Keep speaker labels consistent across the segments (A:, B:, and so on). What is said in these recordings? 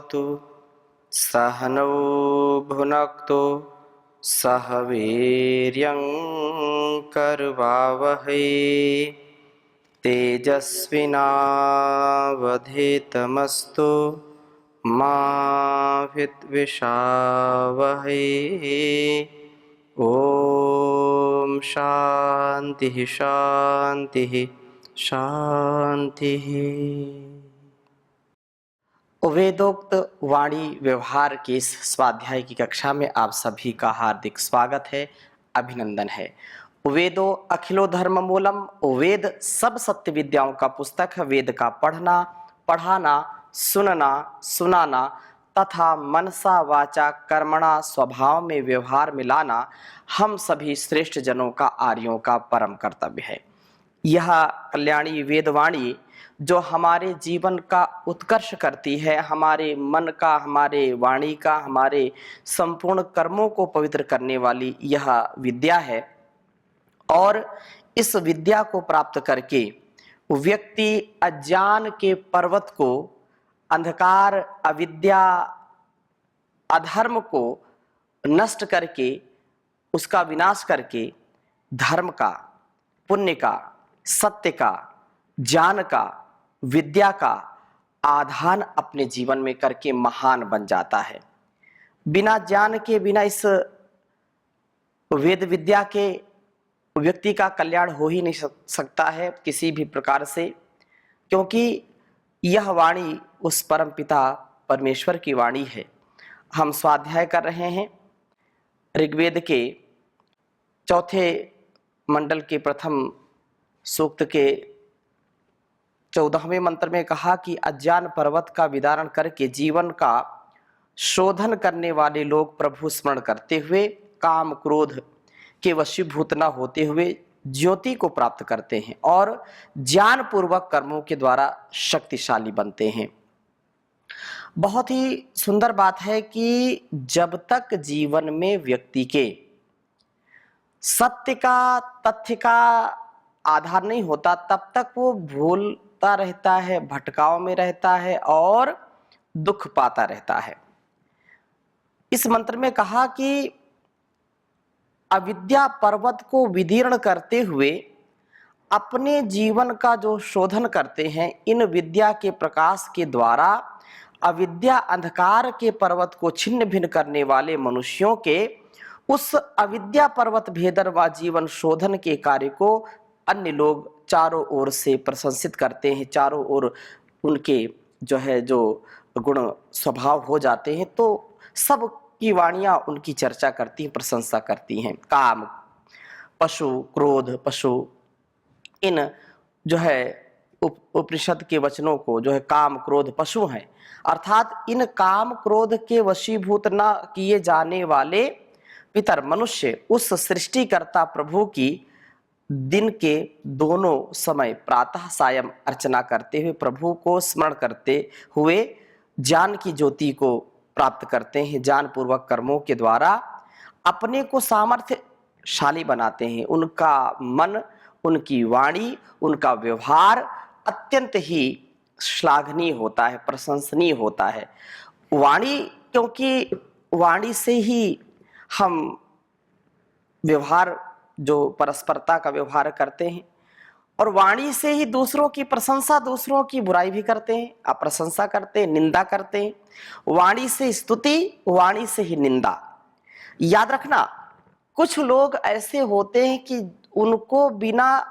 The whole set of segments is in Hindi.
A: भवतु सहनौ भुनक्तु सह वीर्यं करवावहै तेजस्विनावधीतमस्तु मा विद्विषावहै। ओम शांति शांति शांति। वेदोक्त वाणी व्यवहार के इस स्वाध्याय की कक्षा में आप सभी का हार्दिक स्वागत है, अभिनंदन है। वेदो अखिलो धर्म मूलम, वेद सब सत्य विद्याओं का पुस्तक है। वेद का पढ़ना, पढ़ाना, सुनना, सुनाना तथा मनसा वाचा कर्मणा स्वभाव में व्यवहार में लाना हम सभी श्रेष्ठ जनों का, आर्यों का परम कर्तव्य है। यह कल्याणी वेदवाणी जो हमारे जीवन का उत्कर्ष करती है, हमारे मन का, हमारे वाणी का, हमारे संपूर्ण कर्मों को पवित्र करने वाली यह विद्या है। और इस विद्या को प्राप्त करके व्यक्ति अज्ञान के पर्वत को, अंधकार, अविद्या, अधर्म को नष्ट करके, उसका विनाश करके धर्म का, पुण्य का, सत्य का, ज्ञान का, विद्या का आधान अपने जीवन में करके महान बन जाता है। बिना ज्ञान के, बिना इस वेद विद्या के व्यक्ति का कल्याण हो ही नहीं सकता है किसी भी प्रकार से, क्योंकि यह वाणी उस परम पिता परमेश्वर की वाणी है। हम स्वाध्याय कर रहे हैं ऋग्वेद के चौथे मंडल के प्रथम सूक्त के 14वें मंत्र में कहा कि अज्ञान पर्वत का विदारण करके जीवन का शोधन करने वाले लोग प्रभु स्मरण करते हुए काम क्रोध के वशीभूत न होते हुए ज्योति को प्राप्त करते हैं और ज्ञान पूर्वक कर्मों के द्वारा शक्तिशाली बनते हैं। बहुत ही सुंदर बात है कि जब तक जीवन में व्यक्ति के सत्य का, तथ्य का आधार नहीं होता, तब तक वो भूलता रहता है, भटकाव में रहता है और दुख पाता रहता है। इस मंत्र में कहा कि अविद्या पर्वत को विदीर्ण करते हुए अपने जीवन का जो शोधन करते हैं, इन विद्या के प्रकाश के द्वारा अविद्या अंधकार के पर्वत को छिन्न भिन्न करने वाले मनुष्यों के उस अविद्या पर्वत भेदन व जीवन शोधन के कार्य को अन्य लोग चारों ओर से प्रशंसित करते हैं। चारों ओर उनके जो गुण स्वभाव हो जाते हैं, तो सब की वाणियां उनकी चर्चा करती हैं, प्रशंसा करती हैं। काम, पशु, क्रोध, पशु, इन उपनिषद के वचनों को काम, क्रोध, पशु हैं, अर्थात इन काम क्रोध के वशीभूत न किए जाने वाले पितर मनुष्य उस सृष्टिकर्ता प्रभु की दिन के दोनों समय प्रातः सायं अर्चना करते हुए, प्रभु को स्मरण करते हुए ज्ञान की ज्योति को प्राप्त करते हैं। ज्ञान पूर्वक कर्मों के द्वारा अपने को सामर्थ्यशाली बनाते हैं। उनका मन, उनकी वाणी, उनका व्यवहार अत्यंत ही श्लाघनीय होता है, प्रशंसनीय होता है। वाणी, क्योंकि वाणी से ही हम व्यवहार, जो परस्परता का व्यवहार करते हैं, और वाणी से ही दूसरों की प्रशंसा, दूसरों की बुराई भी करते हैं, अप्रशंसा करते हैं, निंदा करते हैं। वाणी से स्तुति, वाणी से ही निंदा। याद रखना, कुछ लोग ऐसे होते हैं कि उनको बिना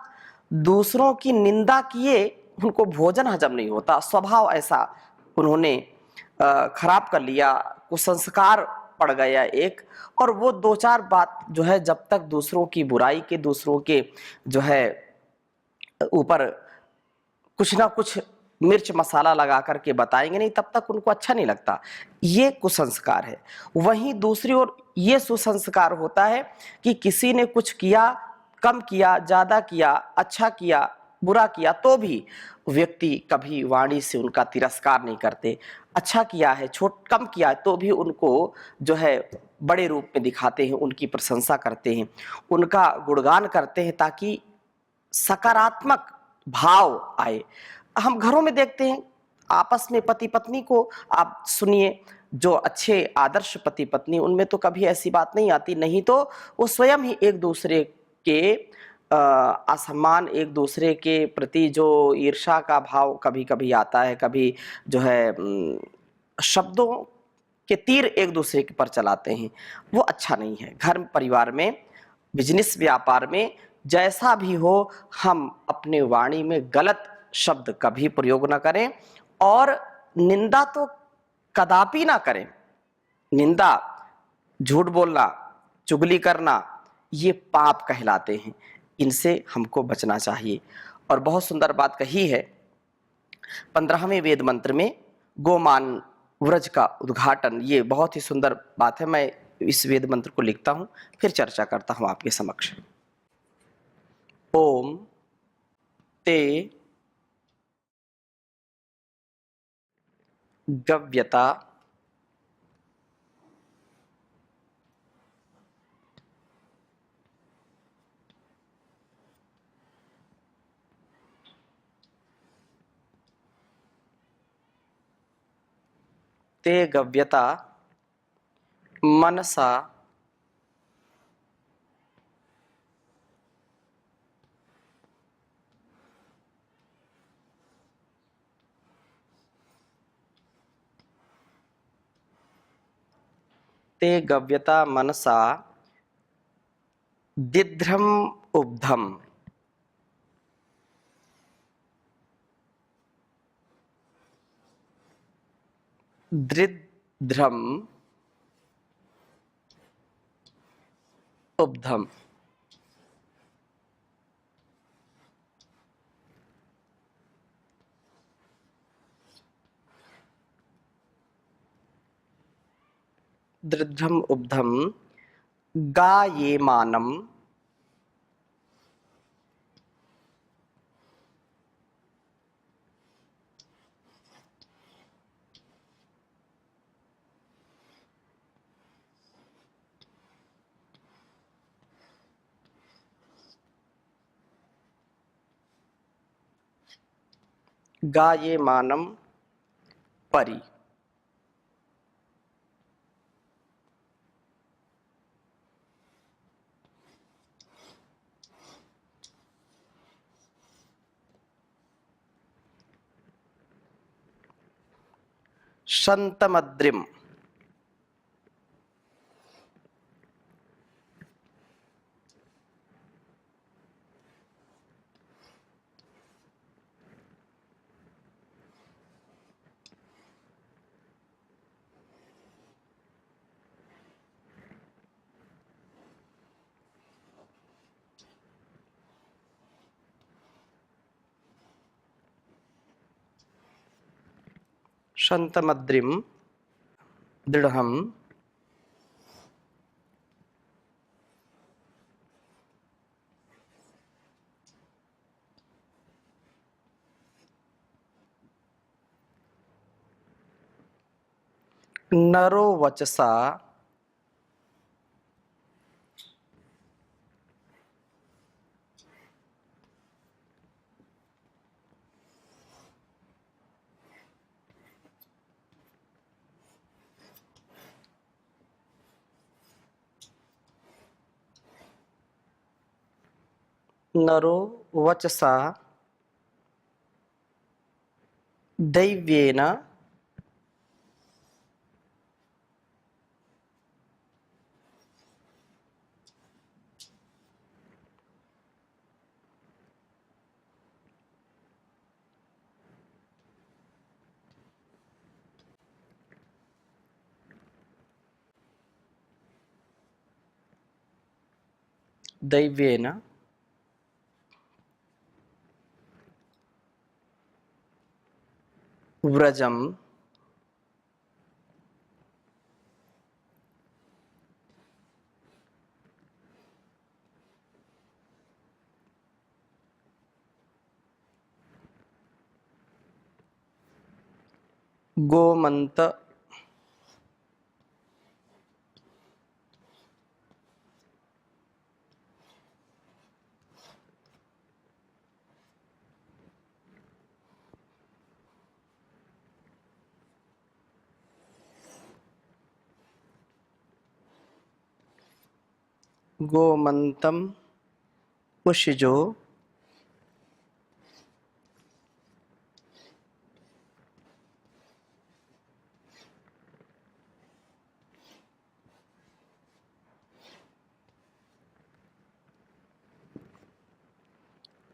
A: दूसरों की निंदा किए उनको भोजन हजम नहीं होता। स्वभाव ऐसा उन्होंने खराब कर लिया, कुसंस्कार पड़ गया एक, और वो दो चार बात जब तक दूसरों की बुराई के, दूसरों के ऊपर कुछ ना कुछ मिर्च मसाला लगा करके बताएंगे नहीं, तब तक उनको अच्छा नहीं लगता। ये कुसंस्कार है। वहीं दूसरी ओर ये सुसंस्कार होता है कि किसी ने कुछ किया, कम किया, ज्यादा किया, अच्छा किया, बुरा किया, तो भी व्यक्ति कभी वाणी से उनका तिरस्कार नहीं करते। अच्छा किया है, कम किया है, तो भी उनको बड़े रूप में दिखाते हैं, उनकी प्रशंसा करते हैं, उनका गुणगान करते हैं, ताकि सकारात्मक भाव आए। हम घरों में देखते हैं, आपस में पति पत्नी को आप सुनिए, जो अच्छे आदर्श पति पत्नी, उनमें तो कभी ऐसी बात नहीं आती, नहीं तो वो स्वयं ही एक दूसरे के असम्मान, एक दूसरे के प्रति जो ईर्ष्या का भाव कभी कभी आता है, कभी जो है शब्दों के तीर एक दूसरे के पर चलाते हैं, वो अच्छा नहीं है। घर परिवार में, बिजनेस व्यापार में, जैसा भी हो, हम अपने वाणी में गलत शब्द कभी प्रयोग ना करें, और निंदा तो कदापि ना करें। निंदा, झूठ बोलना, चुगली करना, ये पाप कहलाते हैं, इनसे हमको बचना चाहिए। और बहुत सुंदर बात कही है 15वें वेद मंत्र में, गोमान व्रज का उद्घाटन, ये बहुत ही सुंदर बात है। मैं इस वेद मंत्र को लिखता हूं, फिर चर्चा करता हूं आपके समक्ष। ओम ते गव्यता ते गव्यता मनसा ते गव्यता मनसा दिध्रम उब्धम। दृध्रम उब्धम। दृध्रम उब्धम गायेमानम गायेमानम परि। शंतमद्रिम। शंतमद्रिम दृढ़म नरो वचसा नरो वचसा दैव्येन दैव्येन व्रजम गोमंत गोमंतम उषजो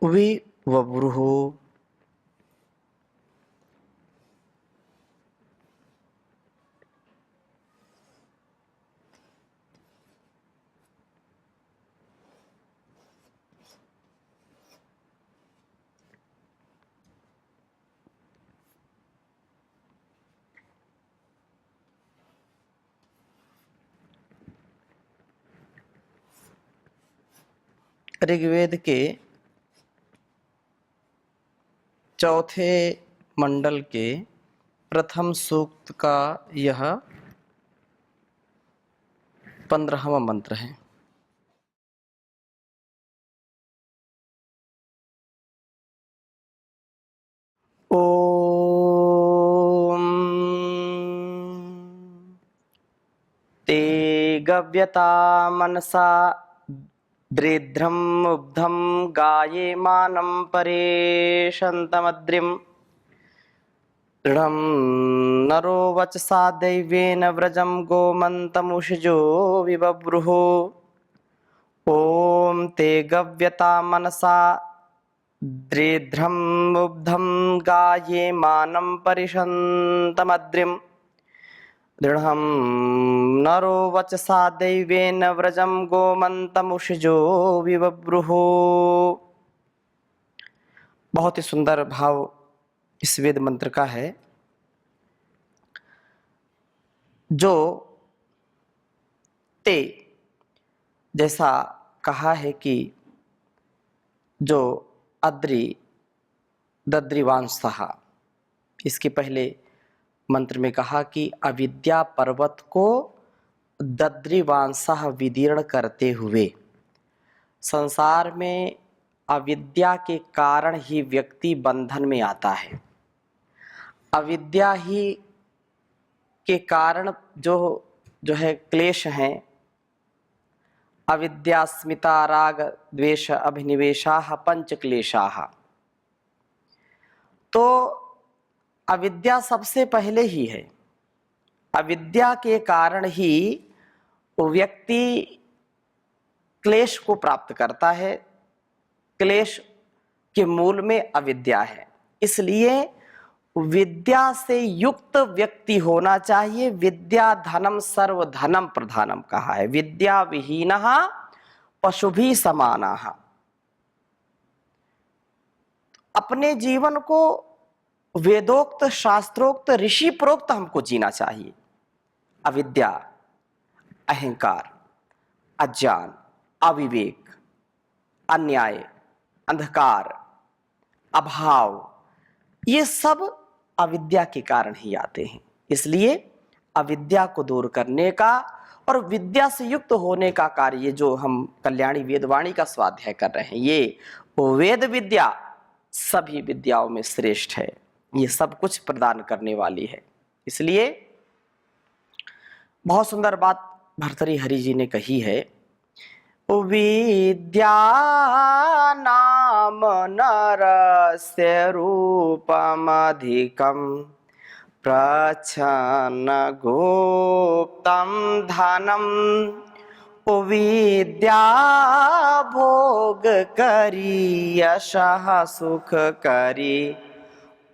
A: विवब्रुः ऋग्वेद के चौथे मंडल के प्रथम सूक्त का यह 15वां मंत्र है। ओम ते गव्यता मनसा दृढ्रम् उब्धं गायेमानं परेशन्तमद्रिं दृढं नरो वचसा दैवेन व्रजं गोमन्तमुषजो विबभ्रुः। ॐ ते गव्यता मनसा दृढ्रम् उब्धं गायेमानं परिषन्तमद्रिं दृढ़ं नरो वचसा दैवेन व्रजं गोमन्तमुषजो विबभ्रुः। बहुत ही सुंदर भाव इस वेद मंत्र का है, जो ते जैसा कहा है कि जो अद्रि दद्रिवांसः, इसके पहले मंत्र में कहा कि अविद्या पर्वत को दद्रिवांसः विदीर्ण करते हुए, संसार में अविद्या के कारण ही व्यक्ति बंधन में आता है। अविद्या ही के कारण जो है क्लेश हैं, अविद्यास्मिता राग द्वेष अभिनिवेशाः पंच क्लेशाः। तो अविद्या सबसे पहले ही है। अविद्या के कारण ही व्यक्ति क्लेश को प्राप्त करता है। क्लेश के मूल में अविद्या है। इसलिए विद्या से युक्त व्यक्ति होना चाहिए। विद्या धनम सर्व धनम प्रधानम कहा है। विद्या विहीनः पशुभिः समानः। अपने जीवन को वेदोक्त शास्त्रोक्त ऋषि प्रोक्त हमको जीना चाहिए। अविद्या, अहंकार, अज्ञान, अविवेक, अन्याय, अंधकार, अभाव, ये सब अविद्या के कारण ही आते हैं। इसलिए अविद्या को दूर करने का और विद्या से युक्त होने का कार्य जो हम कल्याणी वेदवाणी का स्वाध्याय कर रहे हैं, ये वेद विद्या सभी विद्याओं में श्रेष्ठ है। ये सब कुछ प्रदान करने वाली है। इसलिए बहुत सुंदर बात भर्तृहरि जी ने कही है। विद्या नाम नरस्य रूपमधिकं प्रच्छन्न गुप्तं धनं। विद्या भोग करी यशः सुख करी।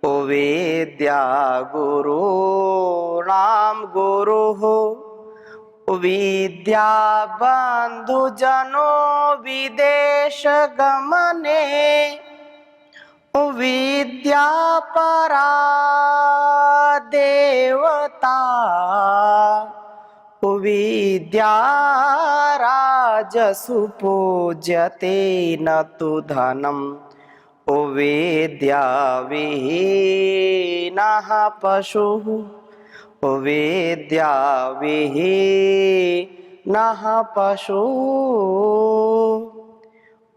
A: विद्या गुरूणां गुरुः। विद्या बंधुजनो विदेश गमने। विद्या परा देवता। विद्या राजसु पूज्यते न तु धनम्। विद्या विहीनः पशुः। विद्या विहीनः पशु।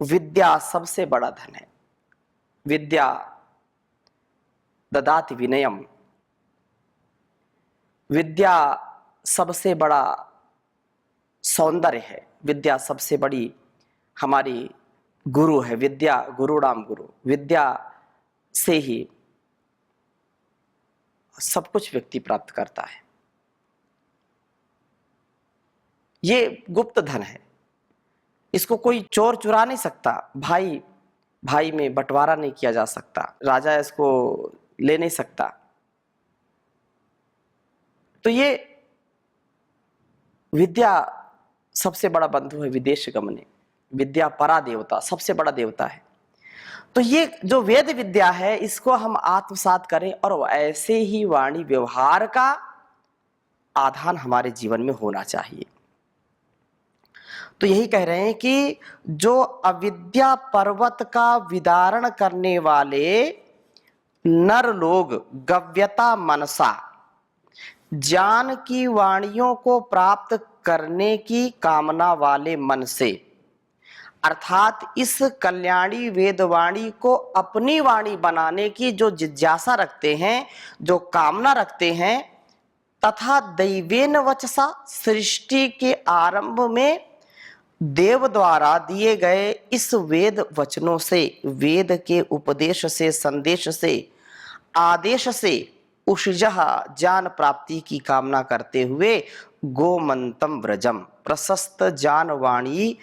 A: विद्या सबसे बड़ा धन है। विद्या ददाति विनयम। विद्या सबसे बड़ा सौंदर्य है। विद्या सबसे बड़ी हमारी गुरु है। विद्या गुरुणाम गुरु, विद्या से ही सब कुछ व्यक्ति प्राप्त करता है। ये गुप्त धन है, इसको कोई चोर चुरा नहीं सकता, भाई भाई में बंटवारा नहीं किया जा सकता, राजा इसको ले नहीं सकता। तो ये विद्या सबसे बड़ा बंधु है विदेश गमने, विद्या परा देवता, सबसे बड़ा देवता है। तो ये जो वेद विद्या है इसको हम आत्मसात करें और ऐसे ही वाणी व्यवहार का आधान हमारे जीवन में होना चाहिए। तो यही कह रहे हैं कि जो अविद्या पर्वत का विदारण करने वाले नर लोग गव्यता मनसा ज्ञान की वाणियों को प्राप्त करने की कामना वाले मन से, अर्थात इस कल्याणी वेदवाणी को अपनी वाणी बनाने की जो जिज्ञासा रखते हैं, जो कामना रखते हैं, तथा दैवेन वचसा सृष्टि के आरंभ में देव द्वारा दिए गए इस वेद वचनों से, वेद के उपदेश से, संदेश से, आदेश से उषजः ज्ञान प्राप्ति की कामना करते हुए गोमंतम व्रजम प्रशस्त ज्ञानवाणी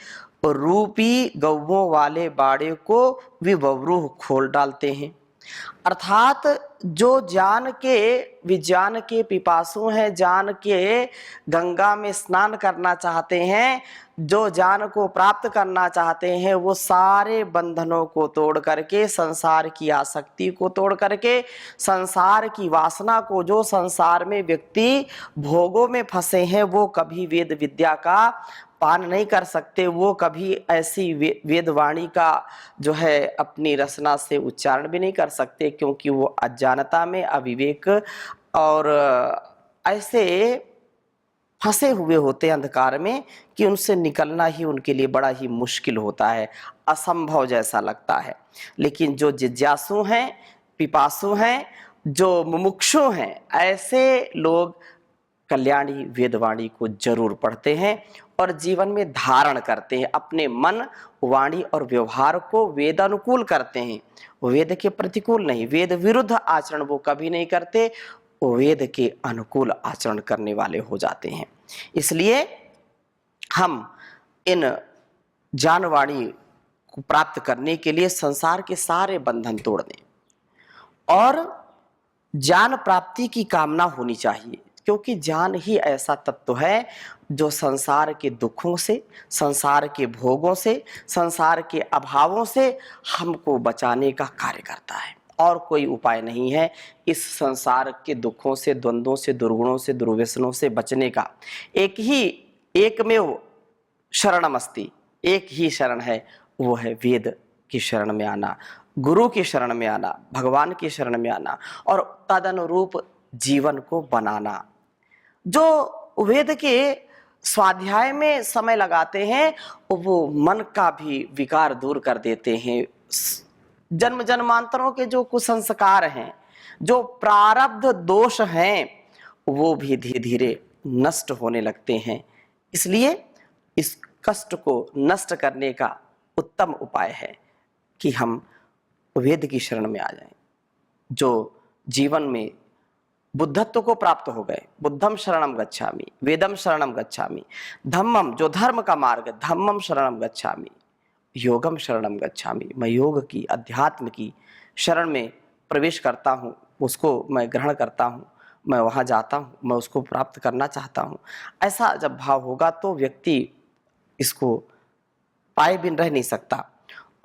A: रूपी गौवों वाले बाड़े को विवरूह खोल डालते हैं। अर्थात जो ज्ञान के विज्ञान के पिपासु हैं, ज्ञान के गंगा में स्नान करना चाहते हैं, जो ज्ञान को प्राप्त करना चाहते हैं, वो सारे बंधनों को तोड़ करके, संसार की आसक्ति को तोड़ करके, संसार की वासना को, जो संसार में व्यक्ति भोगों में फंसे हैं, वो कभी वेद विद्या का पान नहीं कर सकते, वो कभी ऐसी वेदवाणी का जो है अपनी रसना से उच्चारण भी नहीं कर सकते, क्योंकि वो अज्ञानता में, अविवेक और ऐसे फंसे हुए होते अंधकार में कि उनसे निकलना ही उनके लिए बड़ा ही मुश्किल होता है, असंभव जैसा लगता है। लेकिन जो जिज्ञासु हैं, पिपासु हैं, जो मुमुक्षु हैं, ऐसे लोग कल्याणी वेदवाणी को जरूर पढ़ते हैं और जीवन में धारण करते हैं, अपने मन, वाणी और व्यवहार को वेदानुकूल करते हैं, वेद के प्रतिकूल नहीं, वेद विरुद्ध आचरण वो कभी नहीं करते, वेद के अनुकूल आचरण करने वाले हो जाते हैं। इसलिए हम इन ज्ञानवाणी को प्राप्त करने के लिए संसार के सारे बंधन तोड़ दें और ज्ञान प्राप्ति की कामना होनी चाहिए, क्योंकि ज्ञान ही ऐसा तत्व है जो संसार के दुखों से, संसार के भोगों से, संसार के अभावों से हमको बचाने का कार्य करता है। और कोई उपाय नहीं है इस संसार के दुखों से, द्वंद्वों से, दुर्गुणों से, दुर्व्यसनों से बचने का। एकमेव शरणमस्ति, एक ही शरण है, वो है वेद की शरण में आना, गुरु की शरण में आना, भगवान की शरण में आना और तदनुरूप जीवन को बनाना। जो वेद के स्वाध्याय में समय लगाते हैं वो मन का भी विकार दूर कर देते हैं। जन्म जन्मांतरों के जो कुसंस्कार हैं, जो प्रारब्ध दोष हैं, वो भी धीरे धीरे नष्ट होने लगते हैं। इसलिए इस कष्ट को नष्ट करने का उत्तम उपाय है कि हम वेद की शरण में आ जाएं। जो जीवन में बुद्धत्व को प्राप्त हो गए, बुद्धम शरणम गच्छामि, वेदम शरणम गच्छामि, धम्मम जो धर्म का मार्ग, धम्मम शरणम गच्छामि, योगम शरणम गच्छामि, मैं योग की, अध्यात्म की शरण में प्रवेश करता हूँ, उसको मैं ग्रहण करता हूँ, मैं वहाँ जाता हूँ, मैं उसको प्राप्त करना चाहता हूँ। ऐसा जब भाव होगा तो व्यक्ति इसको पाए बिन रह नहीं सकता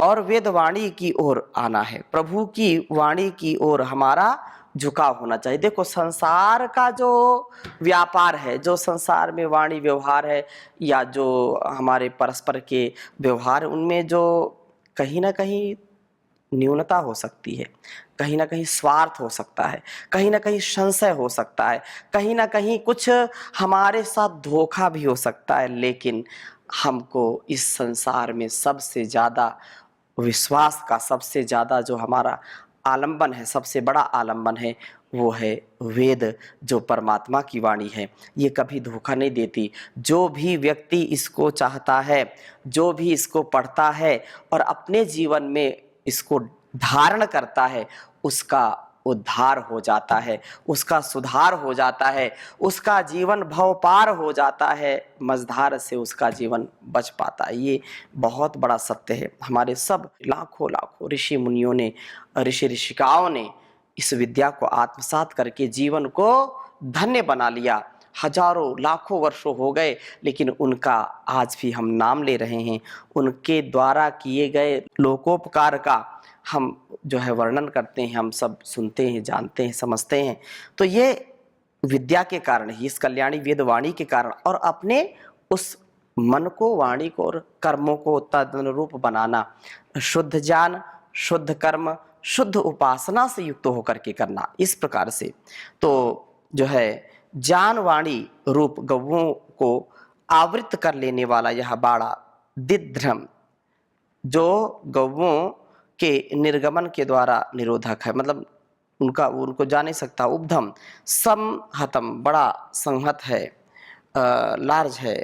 A: और वेदवाणी की ओर आना है, प्रभु की वाणी की ओर हमारा झुकाव होना चाहिए। देखो संसार का जो व्यापार है, जो संसार में वाणी व्यवहार है या जो हमारे परस्पर के व्यवहार, उनमें जो कहीं ना कहीं न्यूनता हो सकती है, कहीं ना कहीं स्वार्थ हो सकता है, कहीं ना कहीं संशय हो सकता है, कहीं ना कहीं कुछ हमारे साथ धोखा भी हो सकता है। लेकिन हमको इस संसार में सबसे ज़्यादा विश्वास का, सबसे ज़्यादा जो हमारा आलंबन है, सबसे बड़ा आलंबन है, वो है वेद, जो परमात्मा की वाणी है। ये कभी धोखा नहीं देती। जो भी व्यक्ति इसको चाहता है, जो भी इसको पढ़ता है और अपने जीवन में इसको धारण करता है, उसका उद्धार हो जाता है, उसका सुधार हो जाता है, उसका जीवन भव पार हो जाता है, मझधार से उसका जीवन बच पाता है। ये बहुत बड़ा सत्य है। हमारे सब लाखों लाखों ऋषि मुनियों ने, ऋषि ऋषिकाओं ने इस विद्या को आत्मसात करके जीवन को धन्य बना लिया। हजारों लाखों वर्षों हो गए, लेकिन उनका आज भी हम नाम ले रहे हैं। उनके द्वारा किए गए लोकोपकार का हम जो है वर्णन करते हैं, हम सब सुनते हैं, जानते हैं, समझते हैं। तो ये विद्या के कारण ही, इस कल्याणी वेद वाणी के कारण, और अपने उस मन को, वाणी को और कर्मों को तदनुरूप बनाना, शुद्ध ज्ञान, शुद्ध कर्म, शुद्ध उपासना से युक्त होकर के करना, इस प्रकार से। तो जो है ज्ञान वाणी रूप गौओं को आवृत कर लेने वाला यह बाड़ा दिध्रम, जो गौओं के निर्गमन के द्वारा निरोधक है, मतलब उनको जा नहीं सकता। उपधम समहतम, बड़ा संहत है, लार्ज है।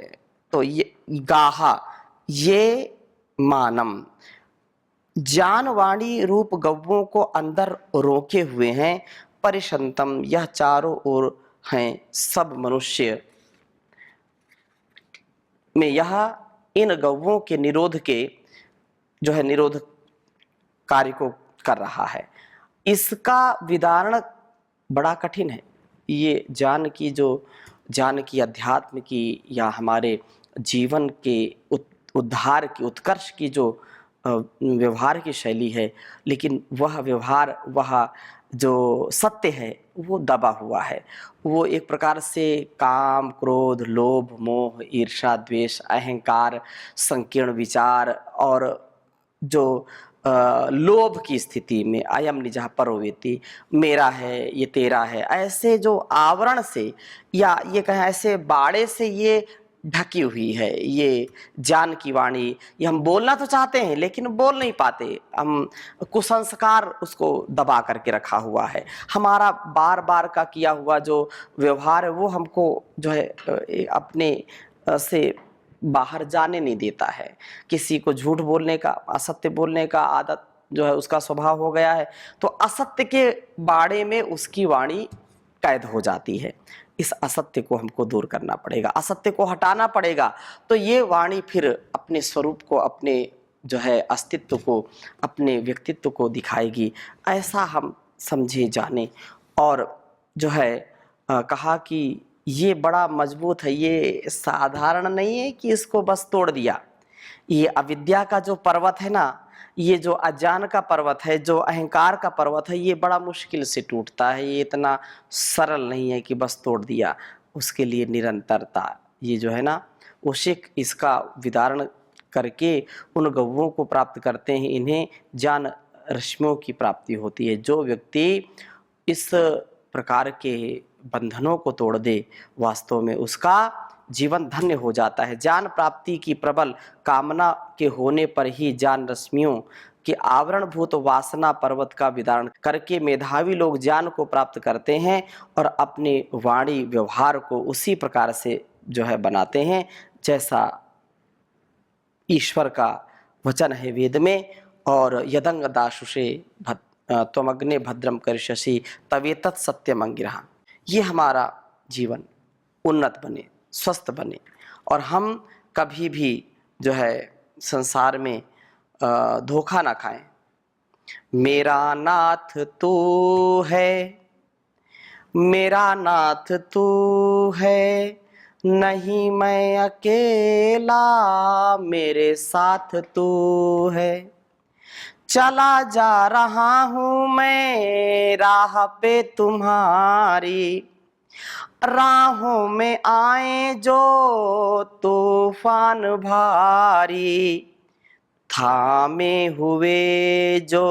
A: तो ये गाहा, ये मानम, जानवाणी रूप गव्वों को अंदर रोके हुए हैं। परिशंतम, यह चारों ओर हैं। सब मनुष्य में यह इन गव्वों के निरोध के जो है निरोध कार्य को कर रहा है। इसका विदारण बड़ा कठिन है। ये ज्ञान की, अध्यात्म की, या हमारे जीवन के उद्धार की, उत्कर्ष की जो व्यवहार की शैली है, लेकिन वह व्यवहार, वह जो सत्य है, वो दबा हुआ है। वो एक प्रकार से काम, क्रोध, लोभ, मोह, ईर्ष्या, द्वेष, अहंकार, संकीर्ण विचार और जो लोभ की स्थिति में, अयम निजः परोवेति, मेरा है, ये तेरा है, ऐसे जो आवरण से, या ये कहें ऐसे बाड़े से ये ढकी हुई है ये ज्ञान की वाणी। ये हम बोलना तो चाहते हैं लेकिन बोल नहीं पाते। हम कुसंस्कार उसको दबा करके रखा हुआ है। हमारा बार बार का किया हुआ जो व्यवहार है वो हमको जो है अपने से बाहर जाने नहीं देता है। किसी को झूठ बोलने का, असत्य बोलने का आदत जो है उसका स्वभाव हो गया है, तो असत्य के बाड़े में उसकी वाणी कैद हो जाती है। इस असत्य को हमको दूर करना पड़ेगा, असत्य को हटाना पड़ेगा। तो ये वाणी फिर अपने स्वरूप को, अपने जो है अस्तित्व को, अपने व्यक्तित्व को दिखाएगी। ऐसा हम समझे जाने। और जो है कहा कि ये बड़ा मजबूत है, ये साधारण नहीं है कि इसको बस तोड़ दिया। ये अविद्या का जो पर्वत है ना, ये जो अज्ञान का पर्वत है, जो अहंकार का पर्वत है, ये बड़ा मुश्किल से टूटता है। ये इतना सरल नहीं है कि बस तोड़ दिया। उसके लिए निरंतरता, ये जो है ना, उसे इसका विदारण करके उन गौओं को प्राप्त करते हैं। इन्हें ज्ञान रश्मियों की प्राप्ति होती है। जो व्यक्ति इस प्रकार के बंधनों को तोड़ दे, वास्तव में उसका जीवन धन्य हो जाता है। ज्ञान प्राप्ति की प्रबल कामना के होने पर ही ज्ञान रश्मियों के आवरणभूत वासना पर्वत का विदारण करके मेधावी लोग ज्ञान को प्राप्त करते हैं और अपने वाणी व्यवहार को उसी प्रकार से जो है बनाते हैं जैसा ईश्वर का वचन है वेद में। और यदंग दाशुषे त्वमग्ने भद्रम करिष्यसि तवेतत् सत्यम अंगिरः। ये हमारा जीवन उन्नत बने, स्वस्थ बने, और हम कभी भी जो है संसार में धोखा ना खाएं। मेरा नाथ तू है, मेरा नाथ तू है, नहीं मैं अकेला, मेरे साथ तू है। चला जा रहा हूँ मैं राह पे तुम्हारी, राहों में आए जो तूफान भारी, थामे हुए जो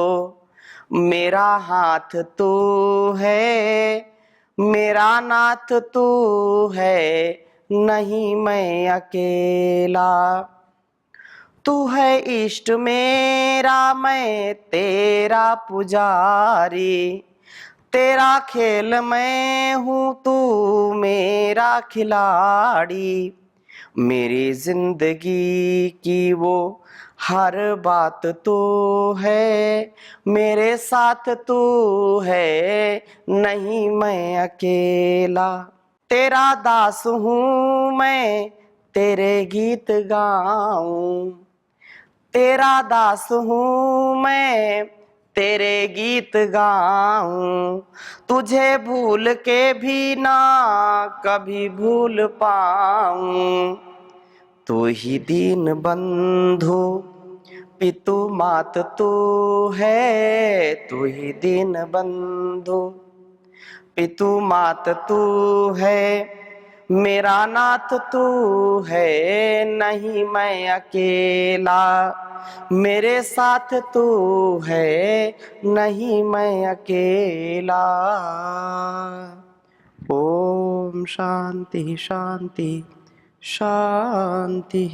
A: मेरा हाथ तू है, मेरा नाथ तू है, नहीं मैं अकेला। तू है इष्ट मेरा, मैं तेरा पुजारी, तेरा खेल मैं हूँ, तू मेरा खिलाड़ी। मेरी जिंदगी की वो हर बात तू है, मेरे साथ तू है, नहीं मैं अकेला। तेरा दास हूँ मैं, तेरे गीत गाऊं। तेरा दास हूँ मैं, तेरे गीत गाऊं। तुझे भूल के भी ना कभी भूल पाऊं। तू ही दीन बंधु पितु मात तू है, तू ही दीन बंधु पितु मात तू है, मेरा नाथ तू है, नहीं मैं अकेला। मेरे साथ तू है, नहीं मैं अकेला। ओम शांति शांति शांति।